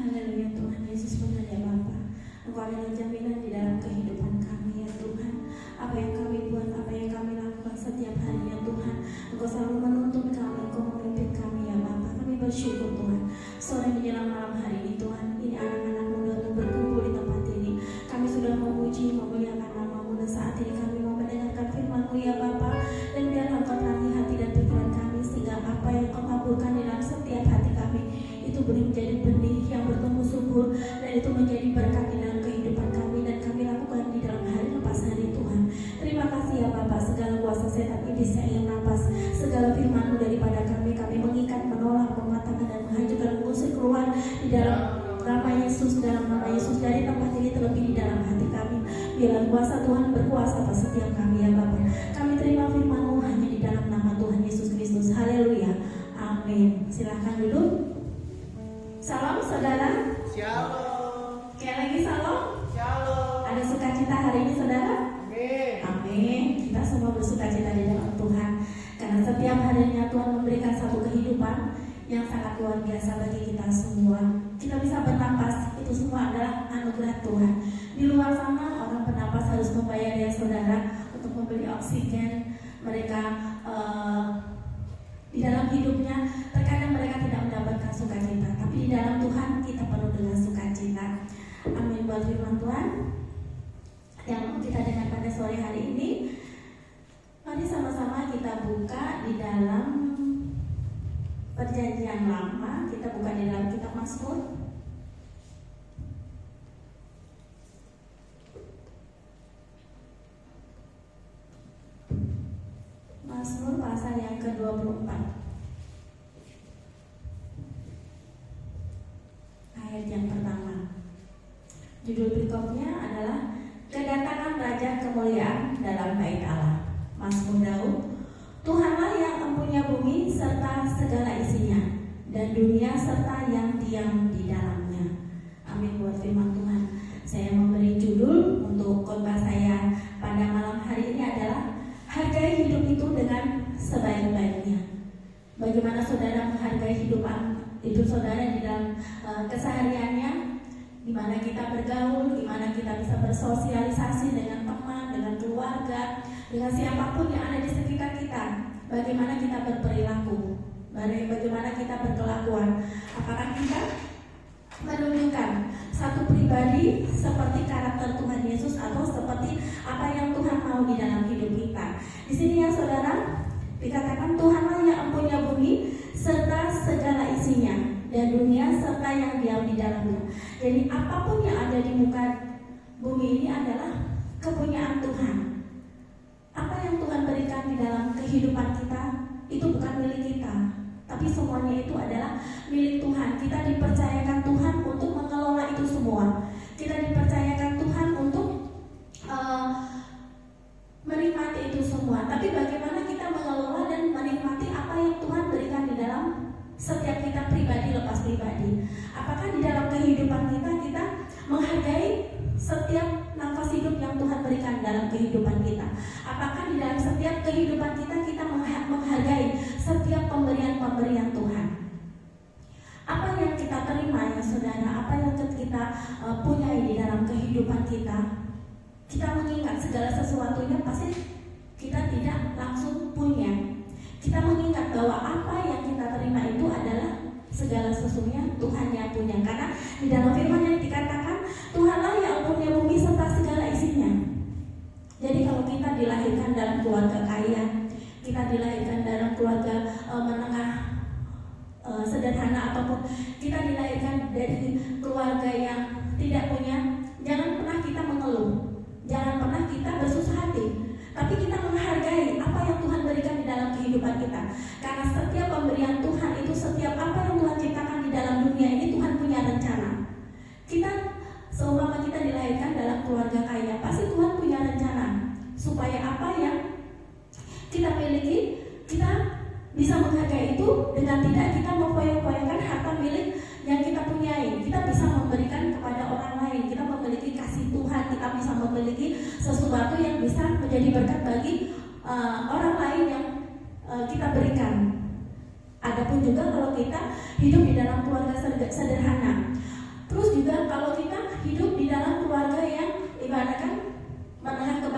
Haleluya Tuhan Yesus, benar ya Bapa. Engkau adalah jaminan di dalam kehidupan kami ya Tuhan. Apa yang kami buat, apa yang kami lakukan setiap hari ya Tuhan, Engkau selalu menuntun kami, Engkau memimpin kami ya Bapa. Kami bersyukur Tuhan. Sore menjelang malam hari ini Tuhan, ini anak-anak muda berkumpul di tempat ini. Kami sudah memuji, memuliakan nama-Mu, dan saat ini kami mau mendengarkan firman-Mu ya Bapa. Dan biar Engkau terangi hati dan pikiran kami, sehingga apa yang Engkau kabulkan di dalam setiap hati kami itu boleh menjadi benih yang bertumbuh subur, dan itu menjadi berkat di dalam kehidupan kami, dan kami lakukan di dalam hari lepas hari Tuhan. Terima kasih ya Bapa, segala kuasa setan iblis yang nafas, segala firman-Mu daripada kami mengikat, menolak, mematahkan dan menghancurkan, mengusir keluar di dalam nama Yesus, dalam nama Yesus, dari tempat ini, terlebih di dalam hati kami. Biarlah kuasa Tuhan berkuasa atas setiap kami ya Bapa. Kami terima firman-Mu hanya di dalam nama Tuhan Yesus Kristus. Haleluya, amin. Silahkan duduk. Salam saudara. Shalom. Kayak lagi salam. Shalom. Ada sukacita hari ini saudara? Amin. Amin. Kita semua bersukacita di dalam Tuhan, karena setiap harinya Tuhan memberikan satu kehidupan yang sangat luar biasa bagi kita semua. Kita bisa bernapas, itu semua adalah anugerah Tuhan. Di luar sana orang bernapas harus membayar ya saudara untuk membeli oksigen. Mereka di dalam hidupnya terkadang mereka tidak mendapatkan sukacita, tapi di dalam Tuhan kita penuh dengan sukacita. Amin. Buat firman Tuhan yang kita dengar pada sore hari ini, mari sama-sama kita buka di dalam Perjanjian Lama. Kita buka di dalam kitab Mazmur. Mazmur pasal yang ke-24, ayat yang pertama. Judul berikutnya adalah Kedatangan Raja Kemuliaan dalam Bait Allah. Mazmur Daud. Tuhanlah yang empunya bumi serta segala isinya, dan dunia serta yang diam di dalamnya. Amin. Buat firman Tuhan, saya memberi judul untuk khotbah saya pada malam hari ini adalah Hargai hidup itu dengan sebaik-baiknya. Bagaimana saudara menghargai hidup saudara di dalam kesehariannya, di mana kita bergaul, di mana kita bisa bersosialisasi dengan teman, dengan keluarga, dengan siapapun yang ada di sekitar kita. Bagaimana kita berperilaku, bagaimana kita berkelakuan. Apakah kita menunjukkan satu pribadi seperti karakter Tuhan Yesus, atau seperti apa yang Tuhan mau di dalam hidup kita. Di sini ya saudara, dikatakan Tuhanlah yang empunya bumi serta segala isinya, dan dunia serta yang diam di dalamnya. Jadi apapun yang ada di muka bumi ini adalah kepunyaan Tuhan. Apa yang Tuhan berikan di dalam kehidupan kita itu bukan milik kita, tapi semuanya itu adalah milik Tuhan. Kita dipercayakan Tuhan untuk mengelola itu semua. Kita dipercayakan Tuhan untuk menikmati itu semua. Tapi bagaimana kita mengelola dan menikmati apa yang Tuhan berikan di dalam setiap kita pribadi lepas pribadi. Apakah di dalam kehidupan kita menghargai setiap nafas hidup yang Tuhan berikan dalam kehidupan kita? Apakah di dalam setiap kehidupan kita menghargai setiap pemberian-pemberian Tuhan? Apa yang kita terima ya saudara, apa yang kita punyai di dalam kehidupan kita? Kita mengingat segala sesuatunya pasti kita tidak langsung punya. Kita mengingat bahwa apa yang kita terima itu adalah segala sesuatunya Tuhan yang punya. Karena di dalam firman yang dikatakan Tuhanlah yang punya bumi serta segala isinya. Jadi kalau kita dilahirkan dalam keluarga kaya, kita dilahirkan dalam keluarga menengah sederhana, ataupun kita dilahirkan dari keluarga yang tidak punya, jangan pernah kita mengeluh, jangan pernah kita bersusah hati, tapi kita menghargai apa yang Tuhan berikan di dalam kehidupan kita. Karena setiap pemberian Tuhan itu, setiap apa yang Tuhan ciptakan di dalam dunia ini, Tuhan punya rencana. Kita seumpama kita dilahirkan dalam keluarga kaya, pasti Tuhan punya rencana supaya apa yang kita miliki, kita bisa menghargai itu dengan tidak kita mempoya-poyakan harta milik yang kita punyai. Kita bisa memberikan kepada orang lain, kita memiliki kasih Tuhan, kita bisa memiliki sesuatu yang bisa menjadi berkat bagi orang lain yang kita berikan. Adapun juga kalau kita hidup di dalam keluarga sederhana,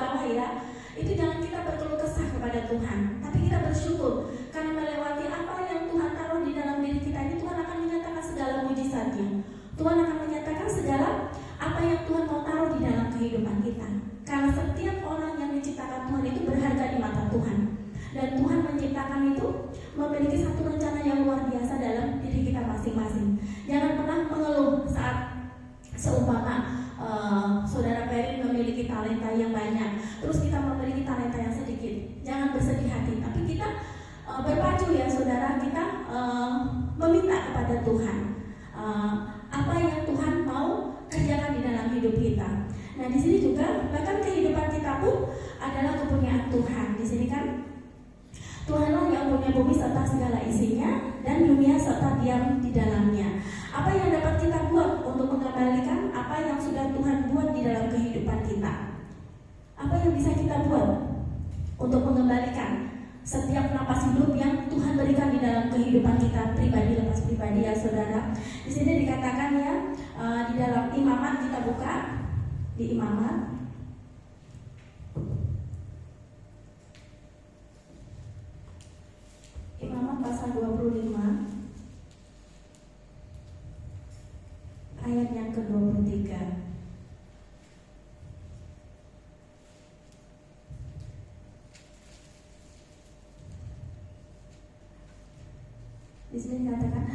bawah ya, itu jangan kita berkeluh kesah kepada Tuhan, tapi kita bersyukur karena melewati apa yang Tuhan taruh di dalam diri kita ini. Tuhan akan menyatakan segala mujizatnya. Tuhan akan menyatakan segala apa yang Tuhan mau taruh di dalam kehidupan kita. Karena setiap orang yang diciptakan Tuhan itu berharga di mata Tuhan. Dan Tuhan menciptakan itu memiliki satu rencana yang luar biasa dalam diri kita masing-masing. Jangan pernah mengeluh saat seumpama saudara Perin memiliki talenta yang banyak, terus kita memiliki talenta yang sedikit. Jangan bersedih hati, tapi kita berpacu ya saudara, kita meminta kepada Tuhan apa yang Tuhan mau kerjakan di dalam hidup kita. Nah di sini juga bahkan kehidupan kita pun adalah kepunyaan Tuhan. Di sini kan Tuhanlah yang punya bumi serta segala isinya dan dunia serta diam di dalamnya. Apa yang dapat kita buat untuk mengembalikan apa yang sudah Tuhan buat di dalam kehidupan kita? Apa yang bisa kita buat untuk mengembalikan setiap napas hidup yang Tuhan berikan di dalam kehidupan kita pribadi lepas pribadi ya saudara? Di sini dikatakan ya di dalam Imamat, kita buka di Imamat. Imamat pasal 25 ayat yang ke-23. Di sini dikatakan,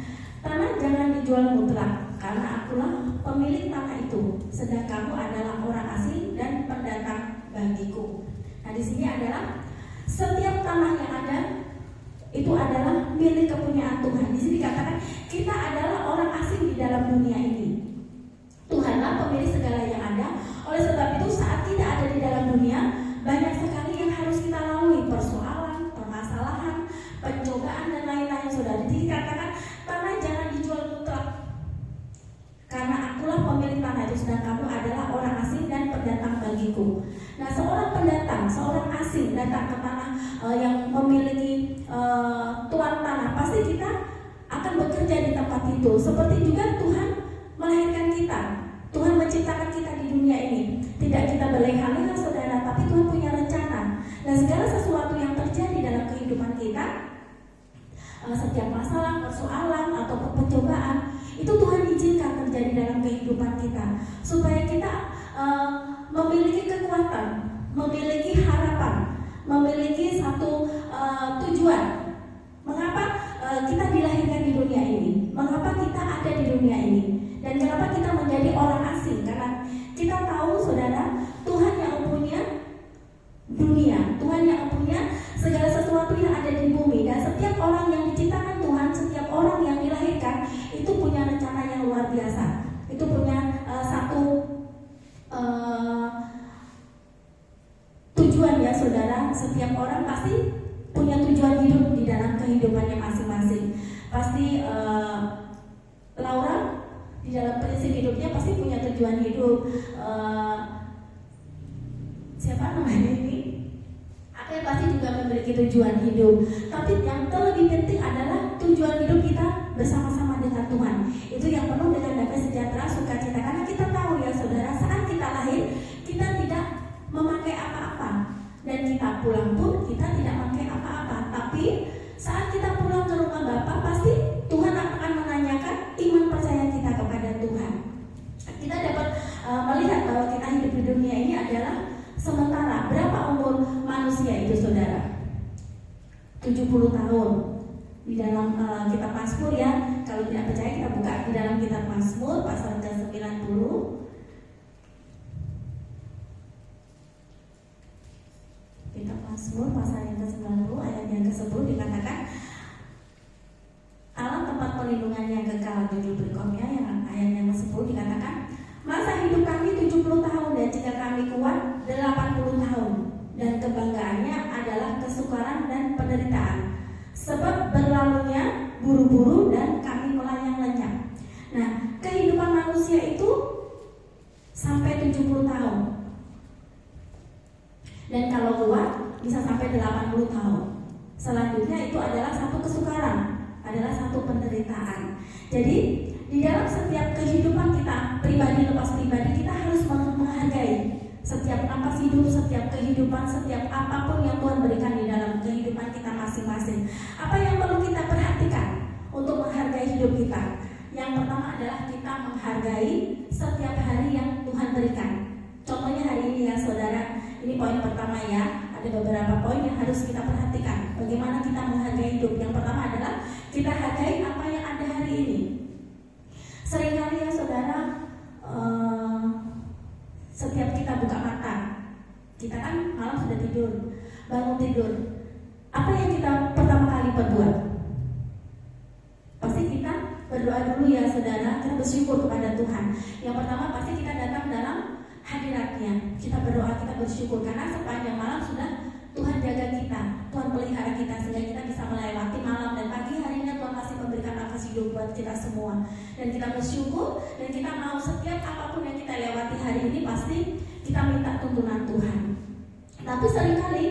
tanah jangan dijual mutlak, karena akulah pemilik tanah itu, sedang kamu adalah orang asing dan pendatang bagiku. Nah di sini adalah setiap tanah yang ada itu adalah milik kepunyaan Tuhan. Di sini dikatakan kita adalah orang asing di dalam dunia ini. Tuhanlah pemilik segala yang ada. Oleh sebab itu saat kita ada di dalam dunia, banyak sekali yang harus kita lalui, persoalan, permasalahan, pencobaan dan lain-lain saudara. Jadi dikatakan tanah jangan dijual mutlak, karena akulah pemilik tanah itu, sedang kamu adalah orang asing dan pendatang bagiku. Nah seorang pendatang, seorang asing datang ke tanah yang memiliki tuan tanah, pasti kita akan bekerja di tempat itu. Seperti juga Tuhan melahirkan kita, Tuhan menciptakan kita di dunia ini. Tidak kita berleha-leha saudara, tapi Tuhan punya rencana. Dan segala sesuatu yang terjadi dalam kehidupan kita, setiap masalah, persoalan atau pencobaan, itu Tuhan izinkan terjadi dalam kehidupan kita, supaya kita memiliki kekuatan, memiliki harapan, memiliki satu tujuan. Mengapa kita dilahirkan di dunia ini? Mengapa kita ada di dunia ini? Dan kenapa kita menjadi orang asing? Karena kita tahu saudara, Tuhan yang punya dunia, Tuhan yang punya segala sesuatu yang ada di bumi. Dan setiap orang yang diciptakan Tuhan, setiap orang yang dilahirkan, itu punya rencana yang luar biasa. Itu punya satu tujuan ya saudara. Setiap orang pasti punya tujuan hidup di dalam kehidupannya masing-masing. Pasti Laura di dalam prinsip hidupnya pasti punya tujuan hidup. Siapa namanya ini? Aku pasti juga memiliki tujuan hidup. Tapi yang terlebih penting adalah tujuan hidup kita bersama-sama dengan Tuhan. Itu yang penuh dengan damai sejahtera, sukacita. Karena kita tahu ya saudara, saat kita lahir kita tidak memakai apa-apa, dan kita pulang pun kita tidak memakai apa-apa. Tapi saat kita pulang ke rumah Bapa, pasti Tuhan akan menanyakan iman percaya kita kepada Tuhan. Kita dapat melihat bahwa kita hidup di dunia ini adalah sementara. Berapa umur manusia itu saudara? 70 tahun. Di dalam kitab Mazmur ya, kalau tidak percaya kita buka di dalam kitab Mazmur pasal ke-90. Kitab Mazmur pasal yang ke-90 ayat yang ke-10 dikatakan, Allah tempat perlindungan yang kekal. Berikutnya yang ayat yang ke-10 dikatakan, masa hidup kami 70 tahun dan jika kami kuat 80 tahun, dan kebanggaannya adalah kesukaran dan penderitaan, sebab berlalunya buru-buru dan kami melayang lenyap. Nah, kehidupan manusia itu sampai 70 tahun. Dan kalau kuat bisa sampai 80 tahun. Selanjutnya itu adalah satu kesukaran, adalah satu penderitaan. Jadi di dalam setiap kehidupan kita pribadi lepas pribadi, kita harus menghargai setiap setiap napas hidup, setiap kehidupan, setiap apapun yang Tuhan berikan di dalam kehidupan kita masing-masing. Apa yang perlu kita perhatikan untuk menghargai hidup kita? Yang pertama adalah kita menghargai setiap hari yang Tuhan berikan. Contohnya hari ini ya saudara, ini poin pertama ya. Ada beberapa poin yang harus kita perhatikan. Bagaimana kita menghargai hidup? Yang pertama adalah kita hargai apa yang ada hari ini. Seringkali ya saudara, setiap kita buka mata, kita kan malam sudah tidur, bangun tidur, apa yang kita pertama kali perbuat? Pasti kita berdoa dulu ya saudara, kita bersyukur kepada Tuhan. Yang pertama pasti kita datang dalam hadiratnya, kita berdoa, kita bersyukur karena sepanjang malam sudah Tuhan jaga kita, Tuhan pelihara kita sehingga kita bisa melewati malam dan pagi harinya Tuhan masih memberikan nafas hidup buat kita semua. Dan kita bersyukur dan kita mau setiap apapun yang kita lewati hari ini pasti kita minta tuntunan Tuhan. Tapi seringkali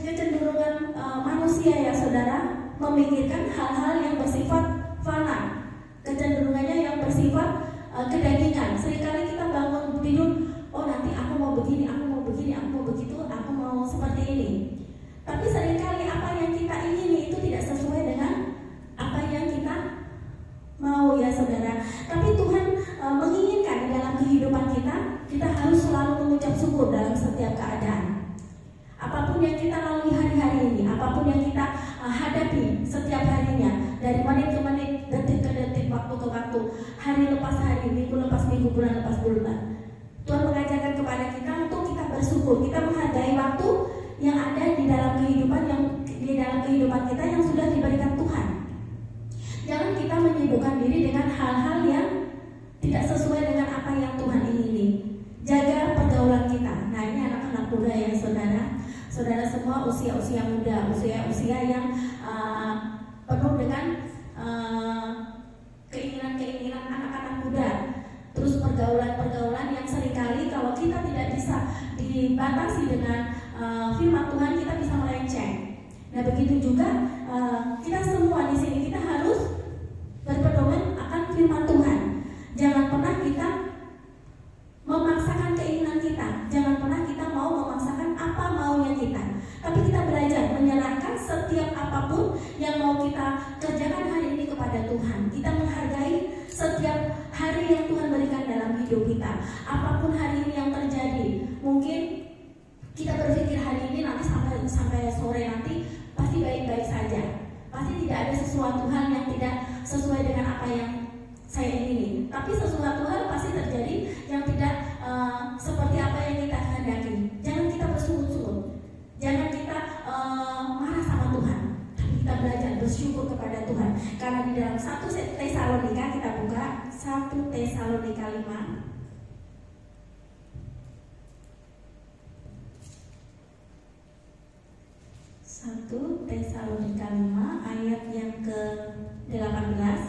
kecenderungan manusia ya saudara memikirkan hal-hal yang bersifat fana, kecenderungannya yang bersifat kedagingan. Seringkali kita bangun tidur, oh nanti aku mau begini, aku mau begini, aku mau begitu, aku mau seperti ini. Tapi seringkali apa yang kita ingini itu tidak sesuai dengan apa yang kita mau ya saudara. Tapi Tuhan menginginkan di dalam kehidupan kita, kita harus selalu mengucap syukur dalam setiap keadaan. Apapun yang kita lalui hari-hari ini, apapun yang kita hadapi setiap harinya, dari menit ke menit, detik ke detik, waktu ke waktu, hari lepas hari, minggu lepas minggu, bulan lepas bulan, Tuhan mengajarkan kepada kita untuk kita bersyukur, kita menghargai waktu yang ada di dalam kehidupan kita yang sudah diberikan Tuhan. Jangan kita menyibukkan diri dengan hal-hal yang tidak sesuai dengan apa yang Tuhan ingini. Jaga pergaulan kita. Nah ini anak-anak muda ya saudara. Saudara semua usia-usia muda, usia-usia yang penuh dengan keinginan-keinginan anak-anak muda. Terus pergaulan-pergaulan yang seringkali kalau kita tidak bisa dibatasi dengan firman Tuhan, kita bisa melenceng. Nah begitu juga kita semua di sini kita harus berpedoman akan firman Tuhan. Jangan pernah kita memaksakan keinginan kita, jangan pernah kita mau memaksakan apa maunya kita. Tapi kita belajar menyerahkan setiap apapun yang mau kita kerjakan hari ini kepada Tuhan. Kita menghargai setiap hari yang Tuhan berikan dalam hidup kita. Apapun hari ini yang terjadi, mungkin kita berpikir hari ini nanti sampai sore nanti pasti baik-baik saja. Pasti tidak ada sesuatu hal yang tidak sesuai dengan apa yang saya ingini. Tapi sesuatu hal pasti terjadi yang tidak seperti apa yang kita kehendaki. Jangan kita bersungut-sungut, jangan kita marah sama Tuhan, tapi kita belajar bersyukur kepada Tuhan. Karena di dalam 1 Tesalonika, kita buka 1 Tesalonika 5. 1 Tesalonika 5 ayat yang ke-18.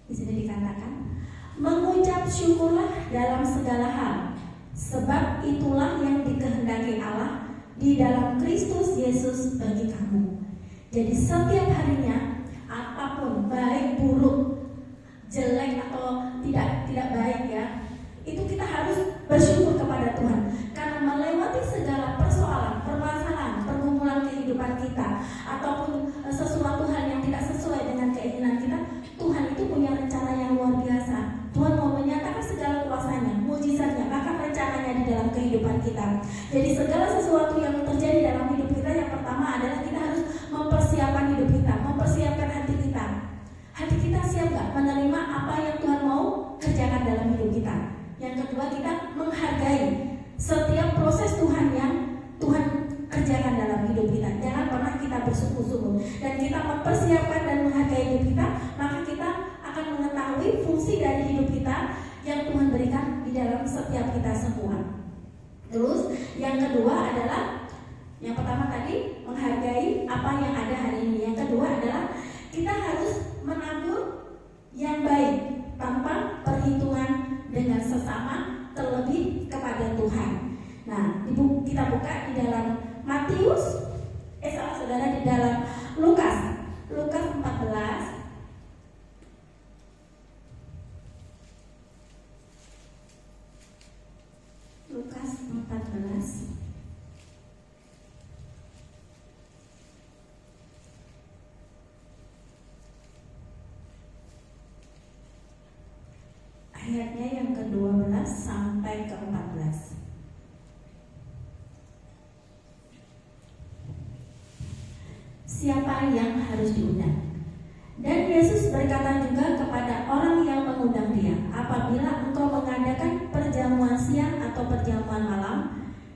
Di sini dikatakan, mengucap syukurlah dalam segala hal, sebab itulah yang dikehendaki Allah di dalam Kristus Yesus bagi kamu. Jadi setiap harinya, apapun baik buruk, jelek atau tidak baik ya, itu kita harus bersyukur kepada Tuhan. Karena melewati segala persoalan, permasalahan, pergumulan kehidupan kita, ataupun sesuatu hal yang tidak sesuai dengan keinginan kita, Tuhan itu punya rencana yang luar biasa. Tuhan mau menyatakan segala kuasanya, mujizatnya, bahkan rencananya di dalam kehidupan kita. Jadi segala sesuatu yang terjadi dalam hidup kita, yang pertama adalah kita harus mempersiapkan hidup kita, mempersiapkan hati kita. Hati kita siap gak menerima apa yang Tuhan mau kerjakan dalam hidup kita? Yang kedua, kita menghargai setiap proses Tuhan yang Tuhan kerjakan dalam hidup kita. Jangan pernah kita bersungguh-sungguh, dan kita mempersiapkan dan menghargai hidup kita, maka kita akan mengetahui fungsi dari hidup kita yang Tuhan berikan di dalam setiap kita semua. Terus yang kedua adalah, yang pertama tadi menghargai apa yang ada hari ini. Yang kedua adalah kita harus menabur yang baik tanpa perhitungan dengan sesama, terlebih kepada Tuhan. Nah, kita buka di dalam Matius, saudara, di dalam Lukas 14 ayatnya yang ke-12 sampai ke-14. Siapa yang harus diundang? Dan Yesus berkata juga kepada orang yang mengundang dia, apabila engkau mengadakan perjamuan siang atau perjamuan malam,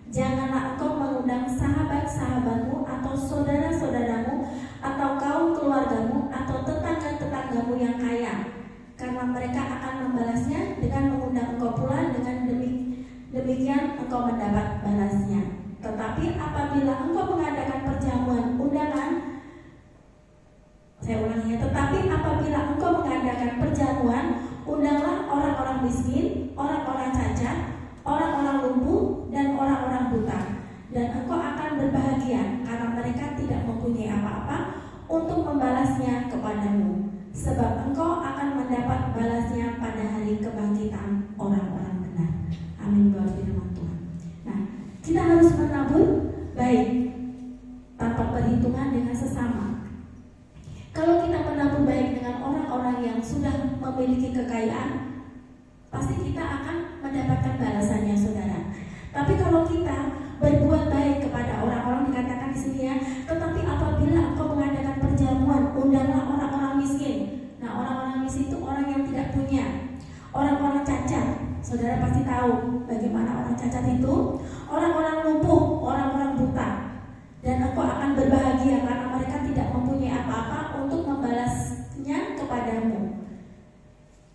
janganlah engkau mengundang sahabat-sahabatmu atau saudara-saudaramu atau kaum keluargamu atau tetangga-tetanggamu yang kaya, karena mereka akan membalasnya dengan mengundang engkau pula, dengan demikian engkau mendapat balasnya. Tetapi apabila engkau mengadakan perjamuan undangan, saya ulangi ya, tetapi apabila engkau mengadakan perjamuan, undanglah orang-orang miskin, orang-orang cacat, orang-orang lumpuh, dan orang-orang buta, dan engkau akan berbahagia karena mereka tidak mempunyai apa-apa untuk membalasnya kepadamu, sebab engkau akan mendapat balasnya pada hari kebangkitan orang-orang benar. Amin. Buat firman Tuhan. Nah, kita harus menabur baik tanpa perhitungan dengan sesama. Kalau kita menabur baik dengan orang-orang yang sudah memiliki kekayaan, pasti kita akan mendapatkan balasannya, saudara. Tapi kalau kita berbuat baik kepada orang-orang, dikatakan di sini ya, tetapi apabila engkau mengadakan perjamuan, undanglah orang-orang miskin. Nah, orang-orang miskin itu orang yang tidak punya, orang-orang cacat. Saudara pasti tahu bagaimana orang cacat itu, orang-orang lumpuh, orang-orang buta. Dan engkau akan berbahagia karena mereka tidak mempunyai apa-apa untuk membalasnya kepadamu.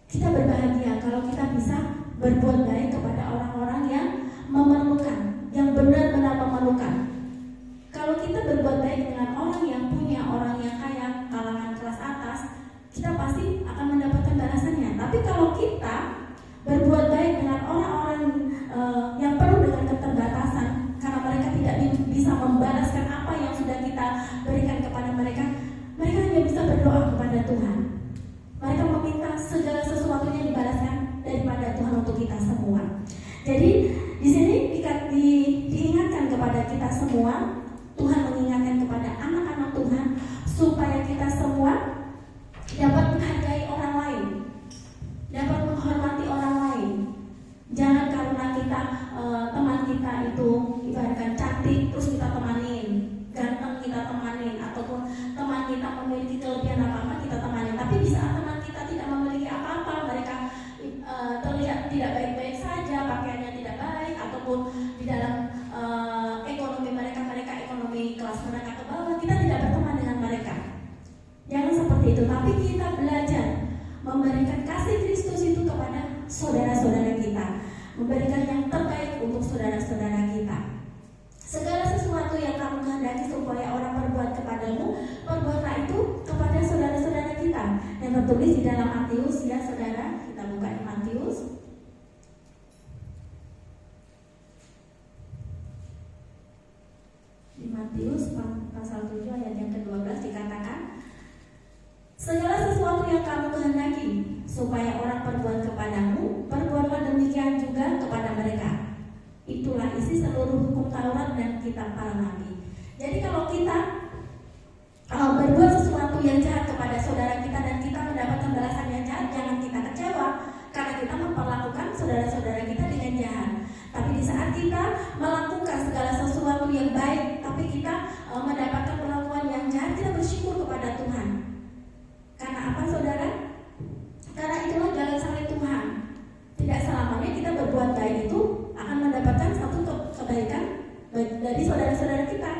Kita berbahagia kalau kita bisa berbuat baik kepada orang-orang yang memerlukan, yang benar-benar memerlukan. Kalau kita berbuat baik dengan orang yang punya, orang yang kaya, kalangan kelas atas, kita pasti akan mendapatkan balasannya. Tapi kalau kita berbuat baik dengan orang-orang yang penuh dengan keterbatasan, karena mereka tidak bisa membalaskan apa yang sudah kita berikan kepada mereka, mereka hanya bisa berdoa kepada Tuhan. Mereka meminta segala sesuatunya dibalaskan daripada Tuhan untuk kita semua. Jadi di sini diingatkan kepada kita semua, Tuhan mengingatkan kepada anak-anak Tuhan supaya kita semua dapat menghargai orang lain, dapat menghormati orang lain. Jangan karena kita teman kita itu ibaratkan cantik terus kita temanin, ganteng kita temanin, ataupun teman kita memiliki kelebihan apa-apa kita temanin. Tapi di saat teman kita tidak memiliki apa-apa, mereka terlihat tidak baik-baik saja, pakaiannya tidak baik, ataupun di dalam ekonomi mereka ekonomi kelas menengah ke bawah, kita tidak berteman dengan mereka. Jangan seperti itu, tapi kita belajar memberikan kasih Kristus itu kepada saudara-saudara kita, memberikan yang terbaik untuk saudara-saudara kita. Segala sesuatu yang kamu kehendaki supaya orang berbuat kepadamu, perbuatlah itu kepada saudara-saudara kita. Yang tertulis di dalam Matius, ya saudara, kita buka di Matius. Di Matius pasal 7 ayat yang ke-12 dikatakan, segala sesuatu yang kamu kehendaki supaya orang berbuat kepadamu, perbuatlah demikian juga kepada mereka. Itulah isi seluruh hukum Taurat dan kitab para nabi. Jadi kalau kita berbuat sesuatu yang jahat kepada saudara kita dan kita mendapatkan balasan yang jahat, jangan kita kecewa karena kita memperlakukan saudara-saudara kita dengan jahat. Tapi di saat kita melakukan segala sesuatu yang baik, tapi kita mendapatkan perlakuan yang jahat, kita bersyukur kepada Tuhan. Karena apa, saudara? Karena itulah jalan saleh Tuhan. Tidak selamanya kita berbuat baik itu akan mendapatkan satu kebaikan dari saudara-saudara kita.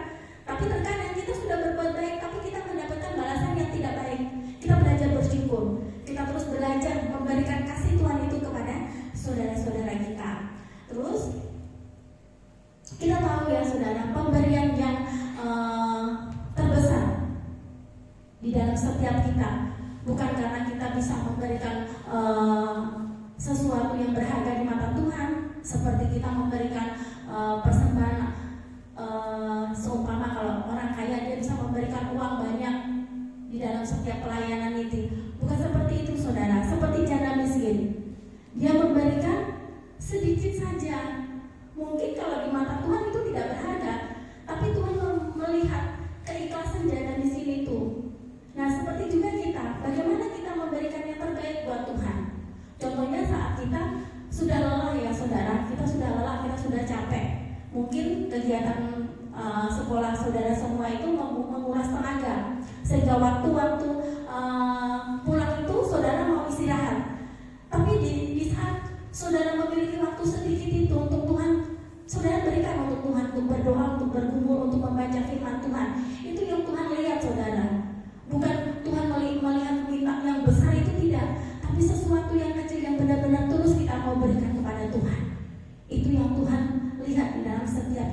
Tapi terkadang kita sudah berbuat baik, tapi kita mendapatkan balasan yang tidak baik. Kita belajar bersyukur. Kita terus belajar memberikan kasih Tuhan itu kepada saudara-saudara kita. Terus kita tahu ya saudara, pemberian yang terbesar di dalam setiap kita bukan karena kita bisa memberikan sesuatu yang berharga di mata Tuhan, seperti kita memberikan persembahan, seumpama kalau orang kaya dia bisa memberikan uang banyak di dalam setiap pelayanan itu. Bukan seperti itu saudara, seperti janda miskin, dia memberikan sedikit saja. Mungkin kalau di mata Tuhan itu tidak berharga, tapi Tuhan melihat keikhlasan janda miskin itu. Nah seperti juga kita, bagaimana kita memberikan yang terbaik buat Tuhan. Contohnya saat kita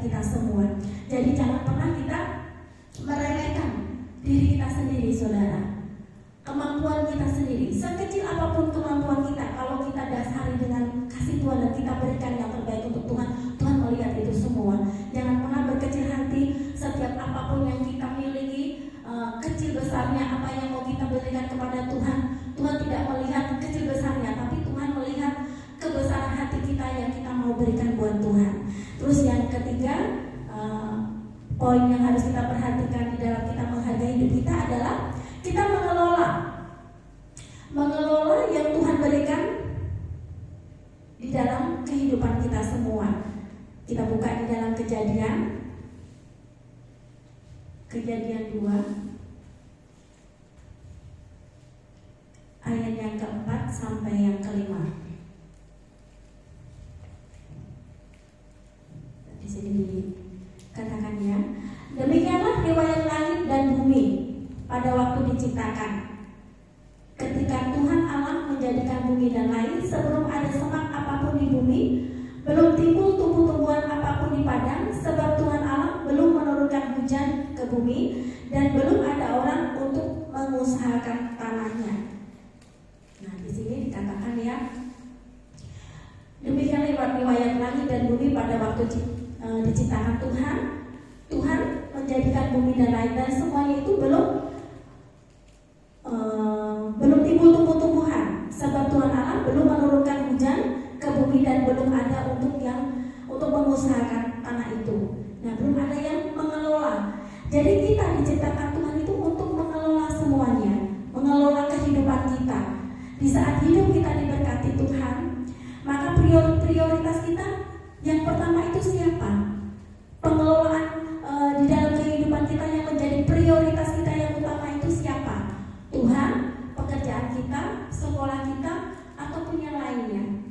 kita semua. Jadi jangan pernah kita meremehkan diri kita sendiri, saudara. Kemampuan kita sendiri, sekecil apapun kemampuan kita, kalau kita dasari dengan kasih Tuhan dan kita berikan yang terbaik untuk Tuhan, Tuhan melihat itu semua. Jangan pernah berkecil hati. Setiap apapun yang kita miliki, kecil besarnya apa yang mau kita berikan kepada Tuhan, Tuhan tidak melihat kecil besarnya, tapi Tuhan melihat kebesaran hati kita yang kita mau berikan buat Tuhan. Terus yang ketiga, poin yang harus kita perhatikan di dalam kita menghargai hidup kita adalah kita mengelola yang Tuhan berikan di dalam kehidupan kita semua. Kita buka di dalam Kejadian 2 ayat yang keempat sampai yang kelima. Di sini dikatakan ya, demikianlah riwayat langit dan bumi pada waktu diciptakan. Ketika Tuhan Allah menjadikan bumi dan langit, sebelum ada semak apapun di bumi, belum timbul tumbuh-tumbuhan apapun di padang, sebab Tuhan Allah belum menurunkan hujan ke bumi, dan belum ada orang untuk mengusahakan tanahnya. Nah, di sini dikatakan ya, demikian riwayat langit dan bumi pada waktu diciptakan Tuhan menjadikan bumi dan langit, dan semuanya itu belum timbul tumbuh-tumbuhan, sebab Tuhan Allah belum menurunkan hujan ke bumi dan belum ada untuk mengusahakan tanah itu. Nah, belum ada yang mengelola. Jadi kita diciptakan Tuhan itu untuk mengelola semuanya, mengelola kehidupan kita. Di saat hidup kita diberkati Tuhan, maka prioritas kita yang pertama itu siapa? Pengelolaan di dalam kehidupan kita yang menjadi prioritas kita yang utama itu siapa? Tuhan, pekerjaan kita, sekolah kita, ataupun yang lainnya.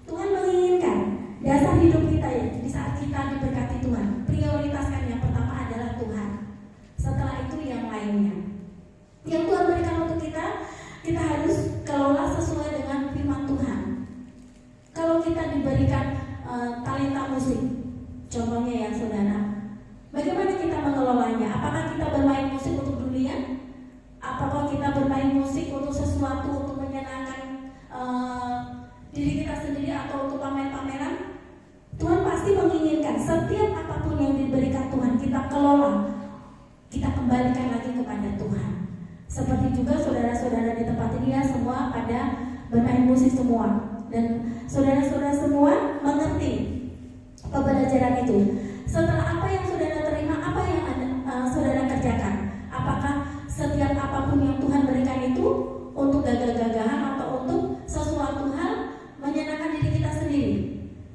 Tuhan menginginkan dasar hidup kita ya, di saat kita diberkati Tuhan, prioritaskan yang pertama adalah Tuhan. Setelah itu yang lainnya. Yang Tuhan berikan untuk kita harus kelola sesuai dengan firman Tuhan. Kalau kita diberikan talenta musik, contohnya ya saudara, bagaimana kita mengelolanya? Apakah kita bermain musik untuk dunia? Apakah kita bermain musik untuk sesuatu, untuk menyenangkan diri kita sendiri, atau untuk pamer-pameran? Tuhan pasti menginginkan setiap apapun yang diberikan Tuhan kita kelola, kita kembalikan lagi kepada Tuhan. Seperti juga saudara-saudara di tempat ini ya, semua pada bermain musik semua, dan saudara-saudara semua mengerti pembelajaran itu. Setelah apa yang saudara terima, apa yang saudara kerjakan? Apakah setiap apapun yang Tuhan berikan itu untuk gagah-gagahan atau untuk sesuatu hal menyenangkan diri kita sendiri?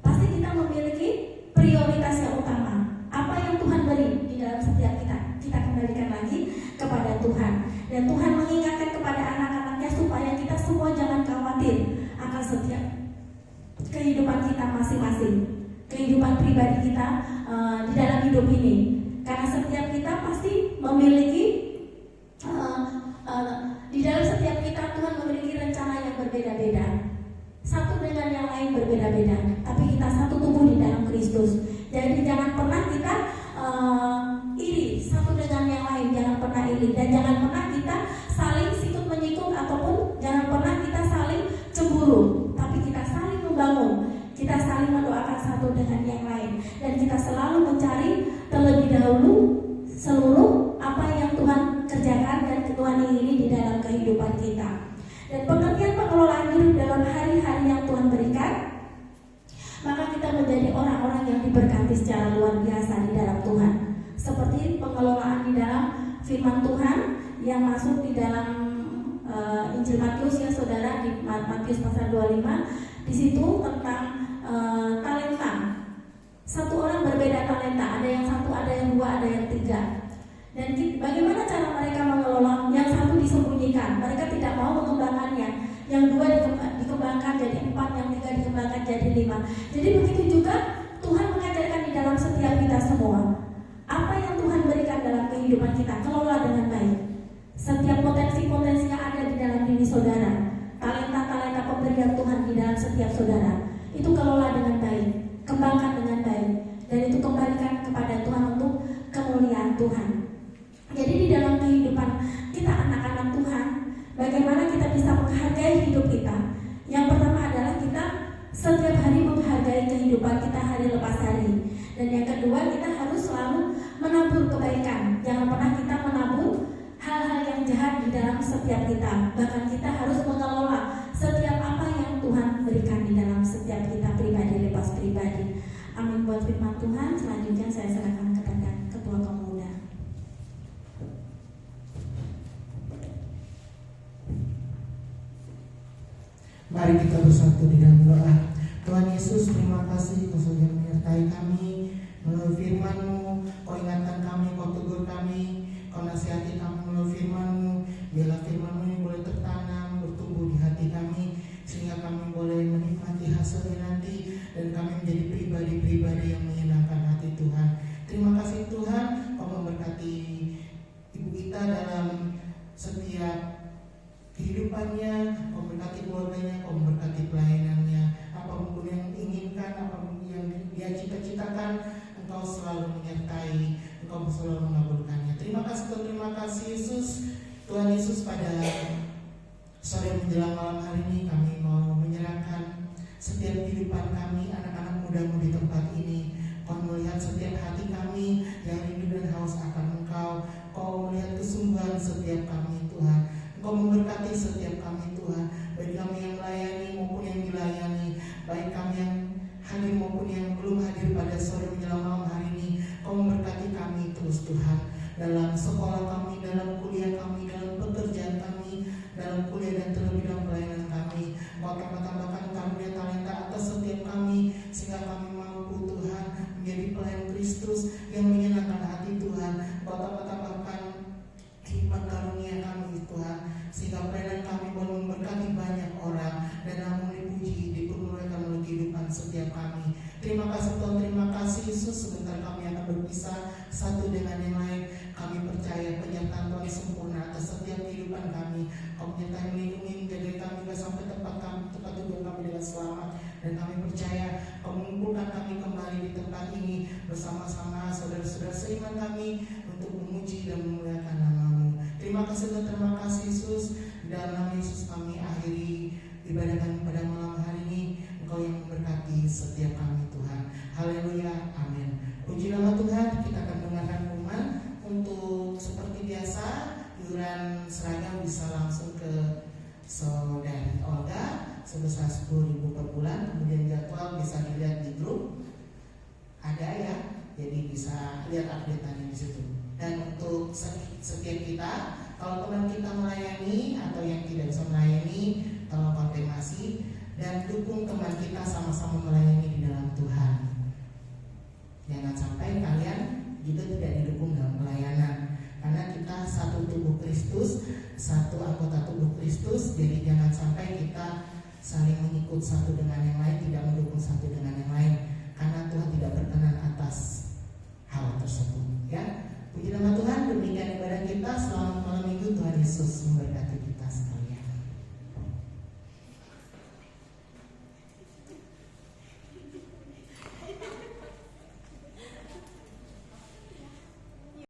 Pasti kita memiliki prioritas yang utama. Apa yang Tuhan beri di dalam setiap kita kembalikan lagi kepada Tuhan. Dan Tuhan mengingatkan kepada anak-anaknya supaya kita semua jangan khawatir akan setiap kehidupan kita masing-masing, kehidupan pribadi kita di dalam hidup ini. Karena setiap kita pasti memiliki di dalam setiap kita Tuhan memiliki rencana yang berbeda-beda. Satu dengan yang lain berbeda-beda, tapi kita satu tubuh di dalam Kristus. Jadi jangan pernah kita iri satu dengan yang lain, jangan pernah iri, dan jangan pernah kita saling sikut menyikut, ataupun jangan pernah kita saling cemburu, tapi kita saling membangun, kita saling mendoakan satu dengan yang lain, dan kita selalu mencari terlebih dahulu seluruh apa yang Tuhan kerjakan dan Tuhan ingini di dalam kehidupan kita. Dan pengertian pengelolaan hidup dalam hari-hari yang Tuhan berikan, maka kita menjadi orang-orang yang diberkati secara luar biasa di dalam Tuhan. Seperti pengelolaan di dalam firman Tuhan yang masuk di dalam Injil Matius ya saudara, di Matius pasal 25. Di situ tentang talenta. Satu orang berbeda talenta, ada yang satu, ada yang dua, ada yang tiga. Dan bagaimana cara mereka mengelola? Yang satu disembunyikan, mereka tidak mau mengembangkannya. Yang dua dikembangkan jadi 4, yang 3 dikembangkan jadi 5. Jadi begitu juga Tuhan mengajarkan di dalam setiap kita semua. Apa yang Tuhan berikan dalam kehidupan kita, kelola dengan baik. Setiap potensi-potensi yang ada di dalam diri saudara, talenta-talenta pemberian Tuhan di dalam setiap saudara, itu kelola dengan baik, kembangkan dengan baik, dan itu kembalikan bagaimana kita bisa menghargai hidup kita. Yang pertama adalah kita setiap hari menghargai kehidupan kita hari lepas hari. Dan yang kedua, kita harus selalu menabur kebaikan. Jangan pernah kita menabur hal-hal yang jahat di dalam setiap kita. Bahkan kita harus mengelola setiap apa yang Tuhan berikan di dalam setiap kita pribadi lepas pribadi. Amin buat firman Tuhan. Selanjutnya saya serahkan kepada Ketua Kaum Muda. Mari kita bersatu di dalam doa. Tuhan Yesus, terima kasih Kau sudah menyertai kami melalui firman-Mu. Kau ingatkan kami, Kau tegur kami, Kau nasihati kami melalui firman-Mu. Biarlah firman-Mu ini boleh tertanam, bertumbuh di hati kami, sehingga kami boleh menikmati hasilnya nanti, dan kami menjadi pribadi-pribadi yang menyenangkan hati Tuhan. Terima kasih Tuhan, Kau memberkati ibu kita dalam setiap kehidupannya, Kau memberkati keluarganya, Kau memberkati pelayanannya. Apapun yang diinginkan, apapun yang dia cita-citakan, Engkau selalu menyertai, Engkau selalu mengabulkannya. Terima kasih Tuhan, terima kasih Yesus. Tuhan Yesus, pada sore menjelang malam hari ini kami mau menyerahkan setiap kehidupan kami, anak-anak muda-mu di tempat ini. Kau melihat setiap hati kami yang rindu dan haus akan Engkau. Kau melihat kesungguhan setiap kami Tuhan. Engkau memberkati setiap kami Tuhan, baik kami yang melayani maupun yang dilayani, baik kami yang hadir maupun yang belum hadir pada sore menjelang malam hari ini. Kau memberkati kami terus Tuhan, dalam sekolah kami, dalam kuliah kami, dalam pekerjaan kami, dalam kuliah dan terlebih dalam pelayanan kami. Kau tambah-tambahkan karunia talenta atas setiap kami, sehingga kami mampu Tuhan menjadi pelayan Kristus yang menyenangkan hati Tuhan. Kau tambah-tambahkan hikmat karunia kami Tuhan, sehingga pelayanan kami boleh memberkati banyak orang, dan namun dipuji, dipermuliakan oleh kehidupan setiap kami. Terima kasih Tuhan, terima kasih Yesus. Sebentar kami akan berpisah satu dengan yang lain. Kami percaya penyertaan Tuhan sempurna atas setiap kehidupan kami. Kau menyertai, melindungi, menjaga kami hingga sampai tempat tujuan kami dengan selamat. Dan kami percaya Kau mengumpulkan kami kembali di tempat ini bersama-sama saudara-saudara seiman kami untuk memuji dan memuliakan nama-Mu. Terima kasih Tuhan, terima kasih Yesus. Dalam nama Yesus kami akhiri ibadah kami pada malam hari ini. Engkau yang memberkati setiap kami Tuhan. Haleluya, amin. Puji nama Tuhan. Kita akan dengarkan firman. Untuk seperti biasa, iuran seragam bisa langsung ke Saudari Olga sebesar 10.000 per bulan. Kemudian jadwal bisa dilihat di grup, ada ya, jadi bisa lihat update-nya di situ. Dan untuk setiap kita, kalau teman kita melayani atau yang tidak bisa melayani, tolong konfirmasi dan dukung teman kita sama-sama melayani di dalam Tuhan. Jangan sampai kalian juga tidak didukung dalam pelayanan, karena kita satu tubuh Kristus, satu anggota tubuh Kristus. Jadi jangan sampai kita saling mengikut satu dengan yang lain, tidak mendukung satu dengan yang lain.